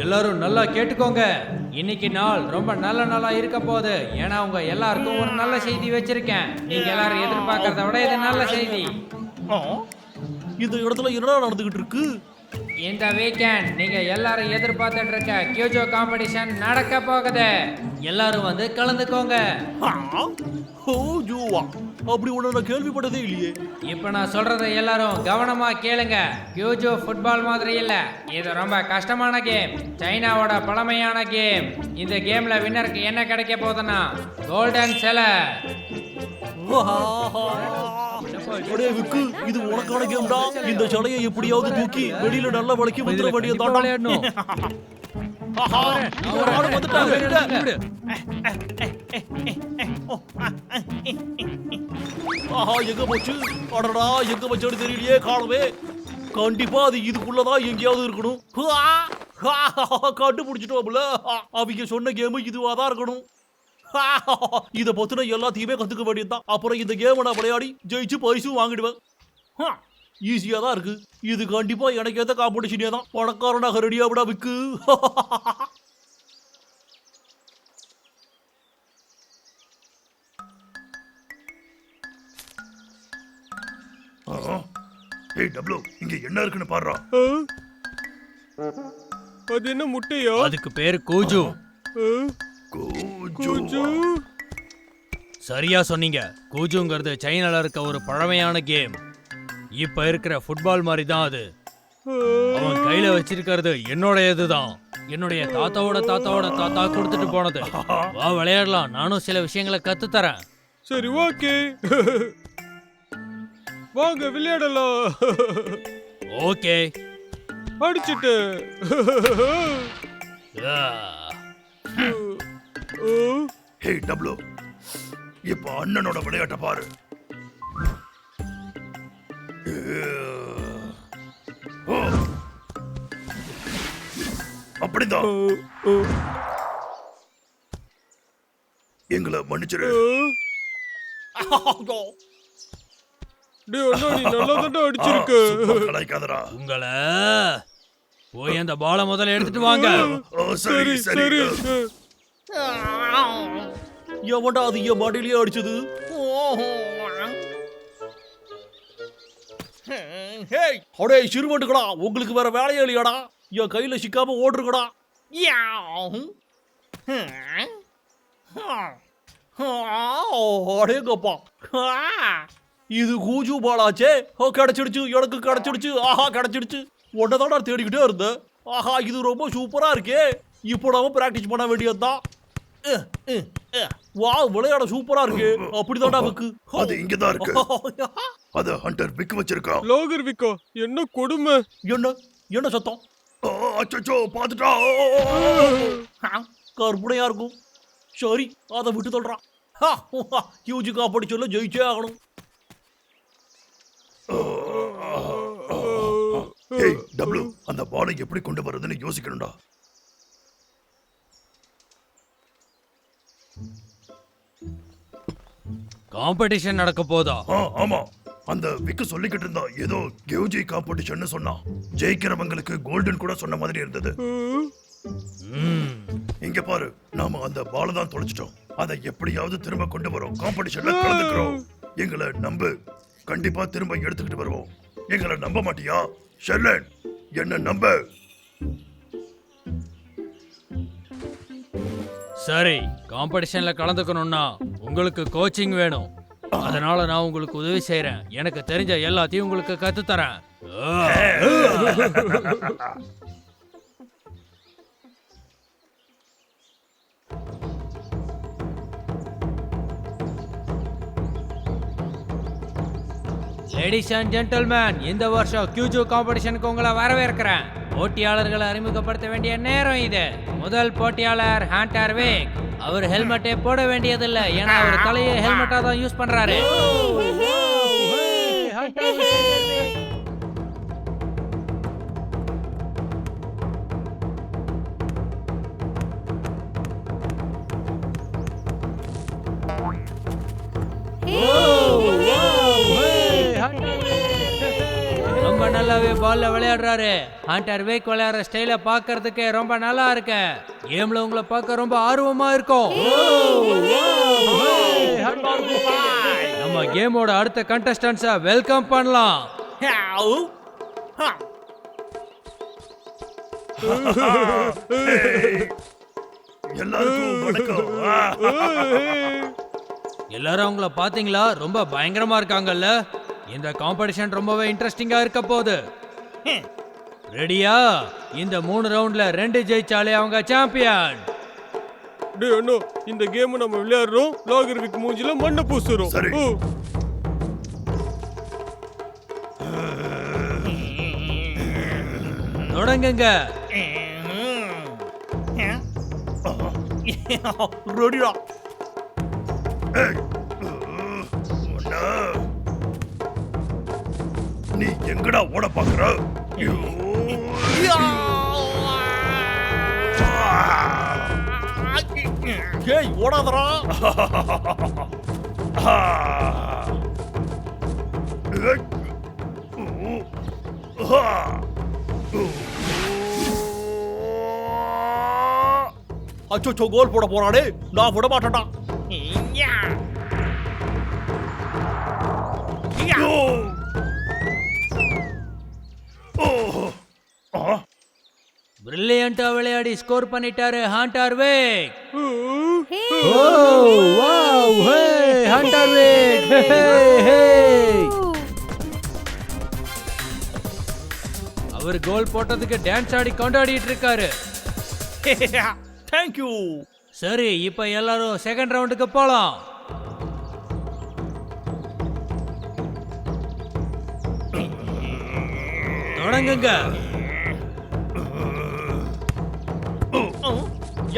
எல்லாரும் நல்லா கேட்டுக்கோங்க. இன்னைக்கு நாள் ரொம்ப நல்ல நாளா இருக்க போகுது. ஏன்னா உங்க எல்லாருக்கும் ஒரு நல்ல செய்தி வச்சிருக்கேன். நீங்க எல்லாரும் எதிர்பார்க்கறத விட இது நல்ல செய்தி. இந்த இடத்துல என்னடா நடந்துகிட்டு இருக்கு? இந்த வீக்கெண்ட் நீங்க எல்லாரும் எதிர்பார்த்துட்டு இருக்க கியூஜோ காம்படிஷன் நடக்க போகுது. எல்லாரும் வந்து கலந்துக்கோங்க. அப்படி ஒண்ணு நான் கேள்விப்பட்டதே இல்லையே. இப்ப நான் சொல்றதை எல்லாரும் கவனமா கேளுங்க. கியூஜோ ஃபுட்பால் மாதிரி இல்ல, இது ரொம்ப கஷ்டமான கேம். சைனாவோட பழமையான கேம். இந்த கேம்ல வின்னருக்கு என்ன கிடைக்க போகுதுன்னா கோல்டன் சிலை. இது உனக்கான கேம்டா. இந்த சிலையை எப்படியாவது தூக்கி வெளியில நல்ல வளைக்கி வித்துற வேண்டிய தாண்டணும். எங்க போச்சு? அடடா, எங்க வச்சோன்னு தெரியலையே, காணவே. கண்டிப்பா அது இதுக்குள்ளதான் எங்கேயாவது இருக்கணும். கண்டுபிடிச்சிட்டோம்ல, அவங்க சொன்ன கேம் இதுவாதான் இருக்கணும். இத பத்தின எல்லாத்தையுமே கத்துக்க வேண்டியதுதான். அப்புறம் இந்த கேம் நான் விளையாடி ஜெயிச்சு பரிசும் வாங்கிடுவேன். ஈஸியா தான் இருக்கு. இது கண்டிப்பா எனக்கு ஏத்த காம்படிஷனே தான். பணக்காரனாக ரெடியா விட விக்கு. ஏய் டப்ளு, இங்க என்ன இருக்குன்னு பாருடா. அது என்ன முட்டையா? அதுக்கு பேரு கூஜு. கூஜு. சரியா சொன்னீங்க. கூஜுங்கிறது சைனால இருக்க ஒரு பழமையான கேம். இப்ப இருக்கிற ஃபுட்பால் மாதிரி தான் அது. அவன் கையில வச்சிருக்கிறது என்னோடையதுதான். என்னுடைய தாத்தாவோட தாத்தாவோட தாத்தா கொடுத்துட்டு போனது. வா விளையாடலாம். நானும் சில விஷயங்களை கத்து தரேன். சரி, ஓகே. வாங்க விளையாடலாம். ஓகே. அடிச்சிட்டு. ஏய் டப்ளு, இப்ப அண்ணனோட விளையாட்ட பாரு. அப்படிதான். எங்களை மன்னிச்சிரு. டேய் அண்ணா, நீ நல்லா தான்டா அடிச்சிருக்க. கலாய்க்காதடா. உங்களை போய் அந்த பாலை முதல்ல எடுத்துட்டு வாங்க. சரி சரி. எவன்டா அது என் மாடியிலேயே அடிச்சது? அடே சிறுவண்டுகளா, உங்களுக்கு வேற வேலையே இல்லையாடா? என் கையில சிக்காம ஓடுறீங்கடா. அடேங்கப்பா, இது கூஜு பாலாச்சே. கிடைச்சிடுச்சு, எனக்கு கிடைச்சிடுச்சு. ஆஹா, கிடைச்சிடுச்சு. ஒன்னதாடா தேடிக்கிட்டே இருந்தேன். ஆஹா, இது ரொம்ப சூப்பரா இருக்கே. இப்போ நாம பிராக்டிஸ் பண்ண வேண்டியதுதான். வா, விளையாட சூப்பரா இருக்கு. அப்படிதான்டா விக்கு. அது இங்கதான் இருக்கு. அது ஹண்டர் விக்கு வச்சிருக்கான். லோகர் விக்கோ, என்ன கொடுமை. என்ன என்ன சத்தம்? அச்சச்சோ, பாத்துட்டா. கற்பனையா இருக்கும். சரி, அதை விட்டு சொல்றான். ஹியூஜி காம்படிஷன்ல ஜெயிச்சே ஆகணும். ஏய் டப்ளு, அந்த பாலை எப்படி கொண்டு வர்றதுன்னு யோசிக்கணும்டா. காம்படிஷன் நடக்க போதா? ஆமா, அந்த விக்கு சொல்லிக்கிட்டு இருந்தா. ஏதோ கியூஜி காம்படிஷன் சொன்னான். ஜெயிக்கிறவங்களுக்கு கோல்டன் கூட சொன்ன மாதிரி இருந்தது. இங்க பாரு, நாம அந்த பாலை தான் தொலைச்சிட்டோம். அதை எப்படியாவது திரும்ப கொண்டு வரோம். காம்படிஷன்ல கலந்துக்கிறோம். எங்களை நம்பு. கண்டிப்பா திரும்ப எடுத்துக்கிட்டு வருவோம். எங்களை நம்ப மாட்டியா ஷெர்லன்? என்ன நம்ப. சரி, காம்படிஷன்ல கலந்துக்கணும்னா உங்களுக்கு கோச்சிங் வேணும். அதனால நான் உங்களுக்கு உதவி செய்யறேன். எனக்கு தெரிஞ்ச எல்லாத்தையும் உங்களுக்கு கத்து தரேன். லேடிஸ் அண்ட் ஜென்டில்மேன், இந்த வருஷம் கியூஜோ காம்படிஷனுக்கு உங்களை வரவேற்கிறேன். போட்டியாளர்களை அறிமுகப்படுத்த வேண்டிய நேரம் இது. முதல் போட்டியாளர் ஹண்டர் விக். அவர் ஹெல்மெட்டே போட வேண்டியதில்லை, ஏன்னா அவர் தலையை ஹெல்மெட்டா தான் யூஸ் பண்றாரு. நல்லாவே பால்ல விளையாடுறாரு. ஹண்டர் வேக் விளையாடுற ஸ்டைல பார்க்கிறதுக்கு ரொம்ப நல்லா இருக்கு. கேம்ல உங்களை பார்க்க ரொம்ப ஆர்வமா இருக்கும். நம்ம கேமோட அடுத்த கண்டஸ்டன்ஸை வெல்கம் பண்ணலாம். எல்லாருக்கும் வணக்கம். எல்லாரும் அவங்கள பாத்தீங்களா? ரொம்ப பயங்கரமா இருக்காங்கல்ல. இந்த காம்படிஷன் ரொம்பவே இன்ட்ரெஸ்டிங்கா இருக்க போகுது. ரெடியா? இந்த 3 ரவுண்ட்ல 2 ஜெயிச்சாலே அவங்க சாம்பியன். டேய் அண்ணா, இந்த கேம் நம்ம விளையாடுறோம், லாகர்விக் மூஞ்சில மண்ணை பூசுறோம். சரி. தொடங்குங்க. ரெடிடா. ஏய், ஒண்ணா. நீ எங்கடா ஓட பாக்குற? ஐயோ. ஏய் ஓடாதடா. ஏய். ஓ. அச்சோ கோல் போட போறானே, நான் விட மாட்டேன்டா. பிரில்லியண்டா விளையாடி ஸ்கோர் பண்ணிட்டாரு ஹண்டர் வேக். Hunter Wake. அவர் கோல் போட்டதுக்கு டான்ஸ் ஆடி கொண்டாடிட்டு இருக்காரு. Thank you. சரி, இப்ப எல்லாரும் செகண்ட் ரவுண்டுக்கு போலாம். தொடங்குங்க.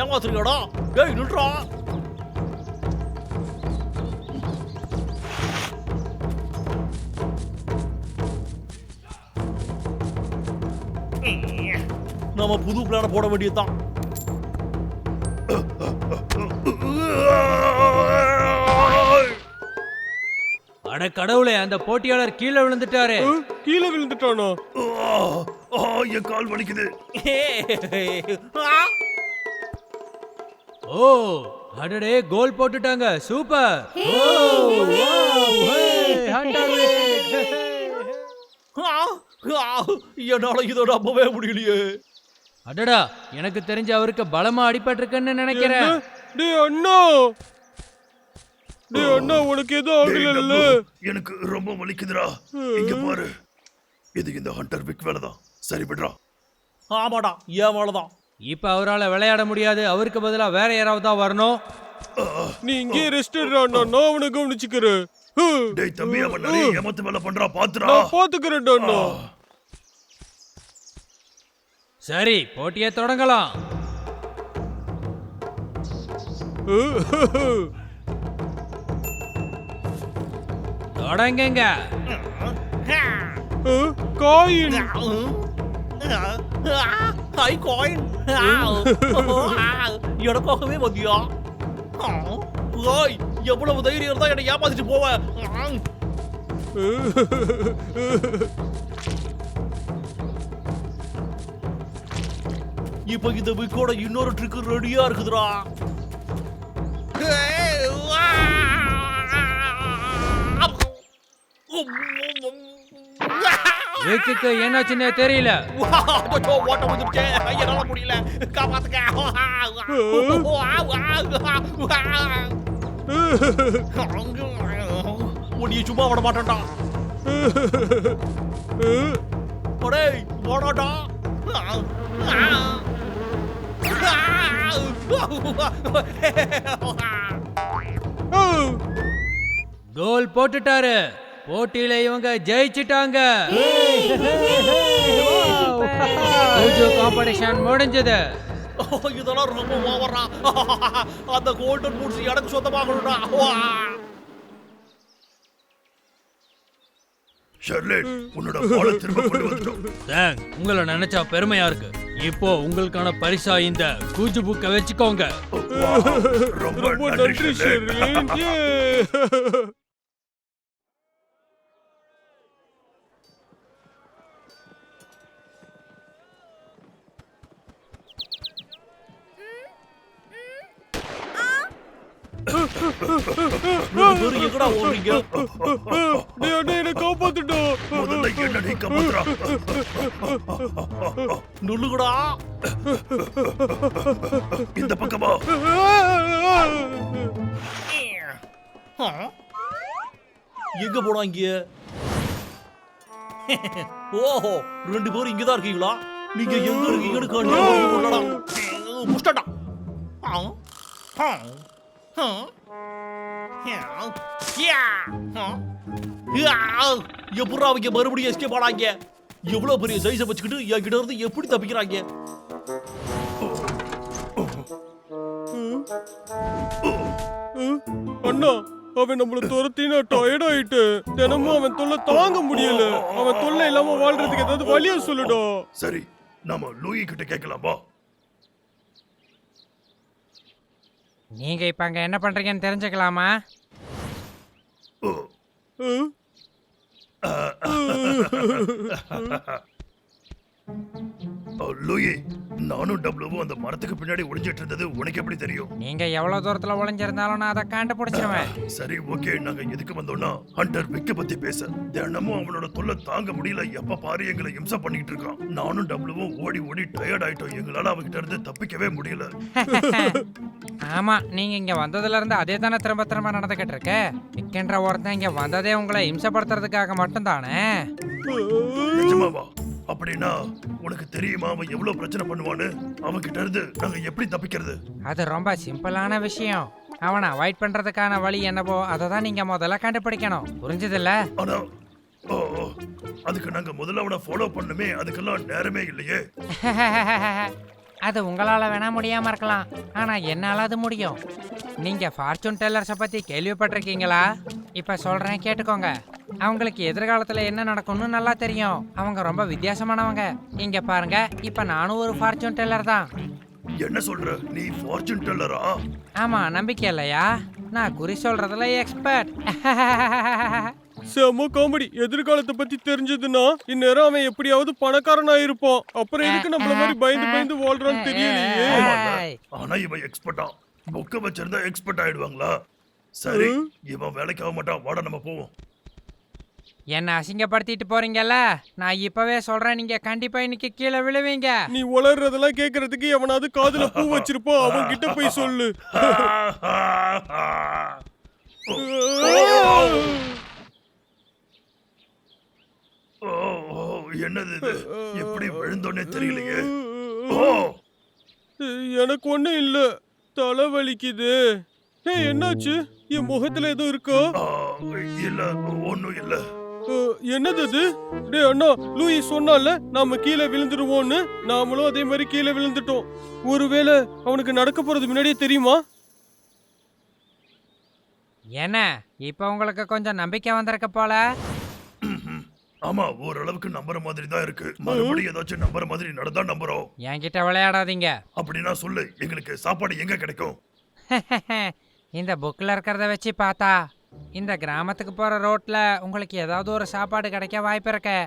ஏமாத்துறீங்கடா. ஏய் நில்றா. நம்ம புது பிளான போட வேண்டியதுதான். அட கடவுளே, அந்த போட்டியாளர் கீழே விழுந்துட்டாரு. கீழே விழுந்துட்டானா? என் கால் வலிக்குது. ஓ அடடே, கோல் போட்டுட்டாங்க. சூப்பர். என்னால இதை நம்பவே முடியலையே. அடடா, எனக்கு தெரிஞ்ச அவருக்கு பலமா அடிபட்டிருக்குன்னு நினைக்கிறேன். டேய் அண்ணா, டேய் அண்ணா, உனக்கு எதுவும் ஆகல? எனக்கு ரொம்ப வலிக்குதுடா. இங்க பாரு, இது இந்த ஹண்டர் விக் வேலைதான். சரி விடுறா. ஆமாடா, ஏன் வேலைதான். இப்ப அவரால விளையாட முடியாது. அவருக்கு பதிலா வேற யாராவது தான் வரணும். நீ இங்கே ரெஸ்ட் எடுடா அண்ணா, நான் அவனை கவனிச்சுக்கிறேன். டேய் தம்பி, அவன் நிறைய ஏமாத்து வேலை பண்றா, பாத்துடா. நான் பாத்துக்கிறேன்டா அண்ணா. சரி, போட்டியை தொடங்கலாம். தொடங்குங்க. காயின். High coin. எனக்காகவே வந்தியா? ஓய், எவ்வளவு தைரியம் இருந்தா என்னை ஏமாத்திட்டு போவேன். இப்ப இந்த விக்கோட இன்னொரு ட்ரிக் ரெடியா இருக்குதுடா. விக்குக்கு என்னாச்சுன்னே தெரியல. ஓட்ட வந்துருச்சே, என்னால முடியல. காப்பாத்துக்க. உன்னைய சும்மா விட மாட்டேன்டா. டேய் போடாடா. கோல் போட்டுட்டாரு. போட்டியில இவங்க ஜெயிச்சிட்டாங்க. காம்படிஷன் முடிஞ்சது. இதெல்லாம் ரொம்ப ஓவரா. அந்த கோல்டன் பூட்ஸ் எனக்கு சொந்தமாகணும்டா. ஷெர்லின், உன்னோட பாலை திரும்ப கொண்டு வந்துட்டோம். தேங்க். உங்களை நினைச்சா பெருமையா இருக்கு. இப்போ உங்களுக்கான பரிசா இந்த கூஜு புக்கை வச்சுக்கோங்க. ரொம்ப ரொம்ப நன்றி ஷெர்லின். ரெண்டு பேரும் எங்கடா ஓடுறீங்க? டேய் அண்ணா என்ன காப்பாத்துடா. முதல்ல என்ன நீ காப்பாத்துறா. நுள்ளுகடா. இந்த பக்கமா. எங்க போனாங்க? ஓஹோ, ரெண்டு பேரும் இங்கதான் இருக்கீங்களா? நீங்க எங்க இருக்கீங்கன்னு கண்டுபிடிக்கலடா. முஷ்டடா. எப்படா அவங்க மறுபடியும் எஸ்கேப் ஆனாங்க? எவ்வளவு பெரிய சைஸை வச்சுக்கிட்டு என்கிட்ட இருந்து எப்படி தப்பிக்கிறாங்க? அண்ணா அவன் நம்மள துரத்தினா டயர்ட் ஆயிட்டு. தினமும் அவன் தொல்லை தாங்க முடியல. அவன் தொல்லை இல்லாம வாழ்றதுக்கு ஏதாவது வழியா சொல்லுடா. சரி, நாம லூயி கிட்ட கேட்கலாமா? நீங்க இப்ப அங்க என்ன பண்றீங்கன்னு தெரிஞ்சுக்கலாமா? லூயி, நானும் டபுளுவும் அந்த மரத்துக்கு பின்னாடி ஒளிஞ்சிட்டு இருந்தது உனக்கு எப்படி தெரியும்? நீங்க எவ்வளவு தூரத்துல ஒளிஞ்சிருந்தாலும் நான் அதை கண்டுபிடிச்சிருவேன். சரி, ஓகே. நாங்க எதுக்கு வந்தோம்னா ஹண்டர் விக்க பத்தி பேச. தினமும் அவனோட தொல்லை தாங்க முடியல. எப்ப பாரு எங்களை இம்சை பண்ணிட்டு இருக்கான். நானும் டபுளுவும் ஓடி ஓடி டயர்ட் ஆயிட்டோம். எங்களால அவகிட்ட இருந்து தப்பிக்கவே முடியல. ஆமா, நீங்க இங்க வந்ததுல இருந்து அதே தானே திரும்ப திரும்ப நடந்துகிட்டு இருக்கு. விக்கின்ற ஒருத்தன் இங்க வந்ததே உங்களை இம்சப்படுத்துறதுக்காக மட்டும் தானே. நிஜமாவா? அப்படின்னா உனக்கு தெரியுமா அவன் எவ்வளவு பிரச்சனை பண்ணுவான்னு? அவன்கிட்ட இருந்து நாங்க எப்படி தப்பிக்கிறது? அது ரொம்ப சிம்பிளான விஷயம். அவனை அவாய்ட் பண்றதுக்கான வழி என்னவோ அதை தான் நீங்க முதல்ல கண்டுபிடிக்கணும். புரிஞ்சதில்ல? ஆனா அதுக்கு நாங்க முதல்ல அவனை ஃபாலோ பண்ணுமே. அதுக்கெல்லாம் நேரமே இல்லையே. அது உங்களால வேணா முடியாம இருக்கலாம், ஆனா என்னால அது முடியும். நீங்க ஃபார்ச்சூன் டெல்லர்ஸை பத்தி கேள்விப்பட்டிருக்கீங்களா? இப்ப சொல்றேன் கேட்டுக்கோங்க. அவங்களுக்கு எதிர்காலத்துல என்ன நடக்கும்னு நல்லா தெரியும். அவங்க ரொம்ப வித்தியாசமானவங்க. இங்க பாருங்க, இப்ப நானும் ஒரு ஃபார்ச்சூன் டெல்லர் தான். என்ன சொல்ற? நீ ஃபார்ச்சூன் டெல்லரா? ஆமா, நம்பிக்கை இல்லையா? நான் குறி சொல்றதுல எக்ஸ்பர்ட். செம காமெடி. எதிர்காலத்தை பத்தி தெரிஞ்சதுன்னா இந்நேரம் அவன் எப்படியாவது பணக்காரனா இருப்பான். அப்புறம் எதுக்கு நம்மள மாதிரி பயந்து பயந்து வாழ்றான்னு தெரியலையே. ஆனா இவன் எக்ஸ்பர்ட்டா? புக்க வச்சிருந்தா எக்ஸ்பர்ட் ஆயிடுவாங்களா? சரி, இவன் வேலைக்கு ஆக மாட்டான். வாடா நம்ம போவோம். என்ன அசிங்கப்படுத்திட்டு போறீங்கல்ல? நான் இப்பவே சொல்றேன், நீங்க கண்டிப்பா இன்னைக்கு கீழே விழுவீங்க. நீ உளறதெல்லாம் கேக்குறதுக்கு எவனாவது காதுல பூ வச்சிருப்பான். அவன் கிட்ட போய் சொல்லு. என்னது இது? எப்படி விழுந்தோன்னே தெரியலையே. எனக்கு ஒண்ணும் இல்ல, தலை வலிக்குது. என்னாச்சு? என் முகத்துல எதுவும் இருக்கா? இல்ல, ஒண்ணும் இல்ல. என்னது அது? டேய் அண்ணா, லூயி சொன்னால நாம கீழே விழுந்துருவோம்னு. நாமளும் அதே மாதிரி கீழே விழுந்துட்டோம். ஒருவேளை அவனுக்கு நடக்க போறது முன்னாடியே தெரியுமா? என்ன இப்ப உங்களுக்கு கொஞ்சம் நம்பிக்கை வந்திருக்க போல? ஆமா, ஓரளவுக்கு நம்புற மாதிரி தான் இருக்கு. மறுபடியும் ஏதாச்சும் நம்புற மாதிரி நடந்தா நம்புறோம். என்கிட்ட விளையாடாதீங்க. அப்படின்னா சொல்லு, எங்களுக்கு சாப்பாடு எங்க கிடைக்கும்? இந்த புக்ல இருக்கிறத வச்சு பார்த்தா இந்த கிராமத்துக்கு போற ரோட்ல உங்களுக்கு ஏதாவது ஒரு சாப்பாடு கிடைக்க வாய்ப்பு இருக்கு.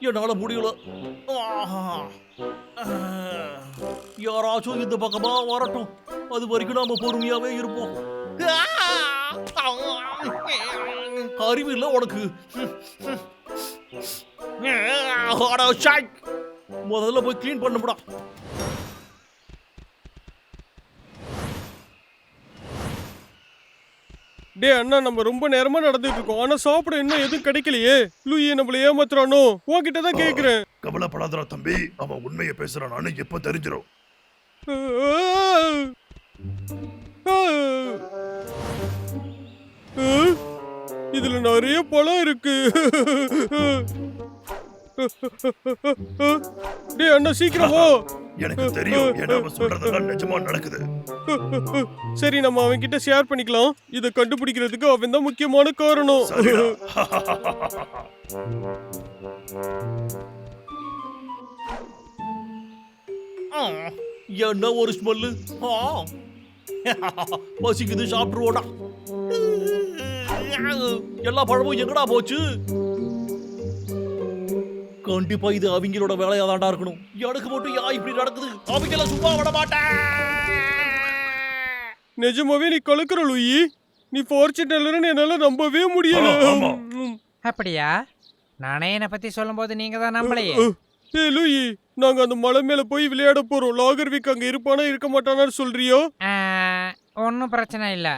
என்னால முடியல. யாராச்சும் இந்த பக்கமா வரட்டும். அது வரைக்கும் நாம பொறுமையாவே இருப்போம். அறிவு இல்ல உனக்கு. முதல்ல போய் கிளீன் பண்ண. டே அண்ணா, நம்ம ரொம்ப நேரமா நடந்துட்டு இருக்கோம். ஆனா சாப்பிட இன்னும் எதுவும் கிடைக்கலையே. லூயி நம்மள ஏமாத்துறானோ? உன்கிட்ட தான் கேக்குறேன். கவலைப்படாதடா தம்பி, அவன் உண்மையை பேசுறானு எப்ப தெரிஞ்சிடும். இதுல நிறைய பழம் இருக்கு. டேய் அண்ணா, சீக்கிரம் வா. எனக்கு தெரியும், ஏன்னா அவன் சொல்றதெல்லாம் நிஜமா நடக்குது. சரி, நம்ம அவன் கிட்ட ஷேர் பண்ணிக்கலாம். இத கண்டுபிடிக்கிறதுக்கு அவன் தான் முக்கியமான காரணம். என்ன ஒரு ஸ்மெல்லு. பசிக்குது, சாப்பிட்டுருவோடா. எல்லா பழமும் எங்கடா போச்சு? கண்டிப்பா இது அவங்களோட வேலையா தாண்டா இருக்கணும். எனக்கு மட்டும் யா இப்படி நடக்குது? அவங்கள சும்மா விட மாட்டேன். நிஜமாவே நீ கலக்குற லூயி. நீ ஃபார்ச்சூன் டெல்லர்னு என்னால நம்பவே முடியல. ஆமா. அப்படியா? நானே என்னை பத்தி சொல்லும்போது நீங்க தான் நம்பலையே. ஏய் லூயி, நாங்க அந்த மலை மேல போய் விளையாட போறோம். லாகர்விக் அங்க இருப்பானா இருக்க மாட்டானான்னு சொல்றியோ? ஒன்றும் பிரச்சனை இல்லை.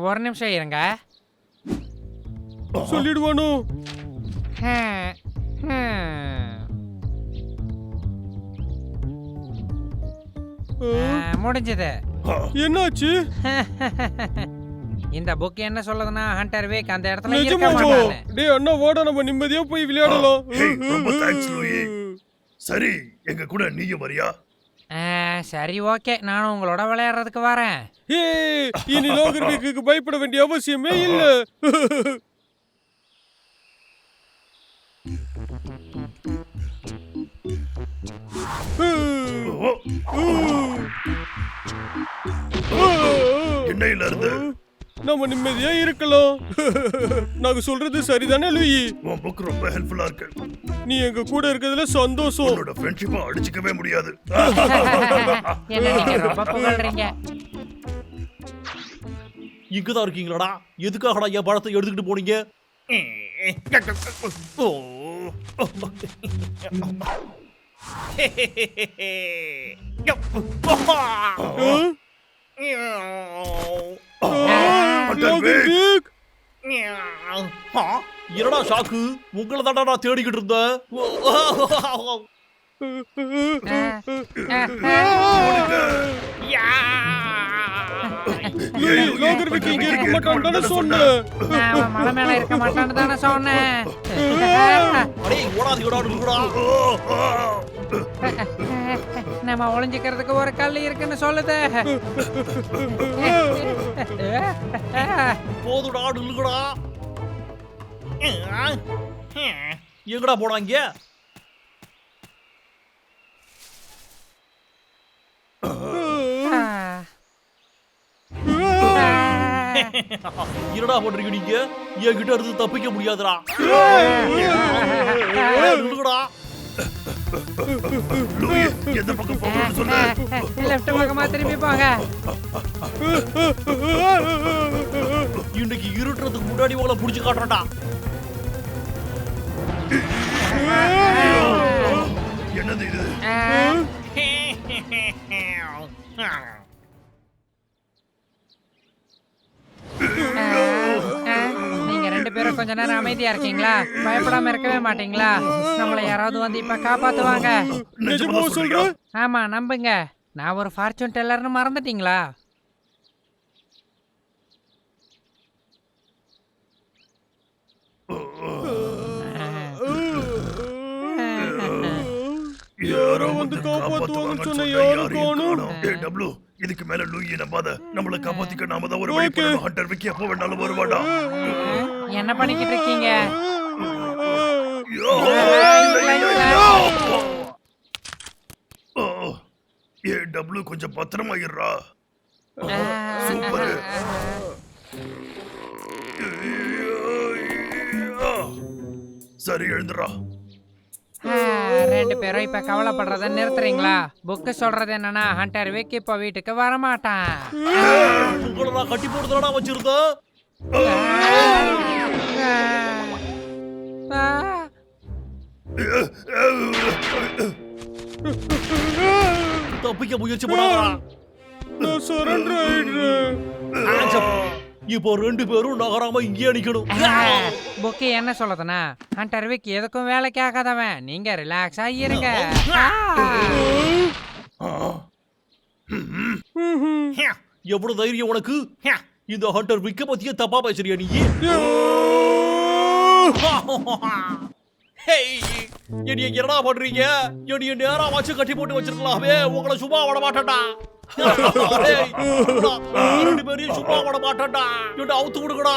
ஒரு நிமிஷம் இருங்க. சொல்லிடுவானோ? முடிஞ்சது. என்னாச்சு? இந்த புக் என்ன சொல்லுதுன்னா ஹண்டர் வீக் அந்த இடத்துல இருக்க நிஜமாவா? மாட்டானு. டேய் அண்ணா வாடா நம்ம நிம்மதியா போய் விளையாடலாம். ஹேய், ரொம்ப தேங்க்ஸ் லூயி. சரி, எங்க கூட நீயும் வரியா? சரி ஓகே, நானும் உங்களோட விளையாடுறதுக்கு வரேன். ஏய், இனி லாகர்விக்கு பயப்பட வேண்டிய அவசியமே இல்ல. இன்னையில இருந்து நம்ம நிம்மதியா இருக்கலாம். நாங்க சொல்றது சரிதானே லூயி? உன் புக் ரொம்ப ஹெல்ப்ஃபுல்லா இருக்கு. நீ எங்க கூட இருக்கிறதுல சந்தோஷம். உன்னோட ஃப்ரெண்ட்ஷிப்பை அடிச்சுக்கவே முடியாது. என்ன நீங்க ரொம்ப புகழ்றீங்க. இங்கதான் இருக்கீங்களாடா? எதுக்காகடா என் பழத்தை எடுத்துக்கிட்டு போனீங்க? ஓ. லாகர்விக், என்னடா ஷாக்கு? உங்களை தாண்டா நான் தேடிக்கிட்டு இருந்தேன். லூயி, லாகர்விக் இங்க இருக்க மாட்டான்னு தானே சொன்னேன். நான் மலை மேல இருக்க மாட்டான்னு தானே சொன்னேன். அடேய், ஓடாதீங்கடா, நில்லுங்கடா. நம்ம ஒளிஞ்சுக்கிறதுக்கு ஒரு கல் இருக்குன்னு சொல்லுது. போதுடா, நில்லுங்கடா. எங்கடா போனாங்க? என்னடா பண்றீங்க நீங்க? என்கிட்ட இருந்து தப்பிக்க முடியாதுடா. நில்லுங்கடா. லூயி, எந்த பக்கம் போகணும்னு சொல்லு. லெஃப்ட் பக்கமா திரும்பி போங்க. இன்னைக்கு இருட்டுறதுக்கு முன்னாடி உங்களை புடிச்சு காட்டுறேன்டா. என்னது இது? நீங்க ரெண்டு பேரும் கொஞ்ச நேரம் அமைதியா இருக்கீங்களா? பயப்படாம இருக்கவே மாட்டீங்களா? நம்மள யாராவது வந்து இப்ப காப்பாத்துவாங்க. நிஜமா சொல்ற? ஆமா நம்புங்க. நான் ஒரு ஃபார்ச்சூன் டெல்லர்னு மறந்துட்டீங்களா? யாரோ வந்து காப்பாத்துவாங்கன்னு சொன்ன யாரையும் யாரும் காணோம். காணோம். ஏய் டப்ளு, இதுக்கு மேல லூயி நம்பாத. நம்மள காப்பாத்திக்க நாம தான் ஒரு வழி ஓகே. பண்ணணும். ஹண்டர் விக்கி எப்போ வேணாலும் வருவாடா. என்ன பண்ணிக்கிட்டு இருக்கீங்க? ஐயோ, இல்லை, இல்லை, இல்லை. ஓ, ஏய் டப்ளு, கொஞ்சம் பத்திரமா இருடா. சூப்பர். சரி, எழுந்துடா. ரெண்டு பேரும் இப்ப கவலைப்படுறத நிறுத்துறீங்களா? புக்கு சொல்றது என்னன்னா ஹண்டர் வீக் இப்ப வீட்டுக்கு வரமாட்டான். உங்களை நான் கட்டி போடுறதா வச்சிருந்தேன். தப்பிக்க முயற்சி பண்ணாதடா. நான் சரண்டர் ஆயிடுறேன். இப்போ ரெண்டு பேரும் நகராம இங்கே நிக்கணும். புக்கு என்ன சொல்லுதுன்னா ஹண்டர் வீக் எதுக்கும் வேலைக்கு ஆகாதவன். நீங்க ரிலாக்ஸா இருங்க. எவ்வளவு தைரியம் உனக்கு? இந்த ஹண்டர் விக்க பத்தியே தப்பா பேசுறியா நீ? என்னைய என்னடா பண்றீங்க? என்னைய நேரா வச்சு கட்டி போட்டு வச்சிருக்கலாமே. உங்களை சும்மா விட மாட்டேன்டா. ரெண்டு பேரையும் சும்மா விட மாட்டேன்டா. என்ன அவுத்து விடுங்கடா.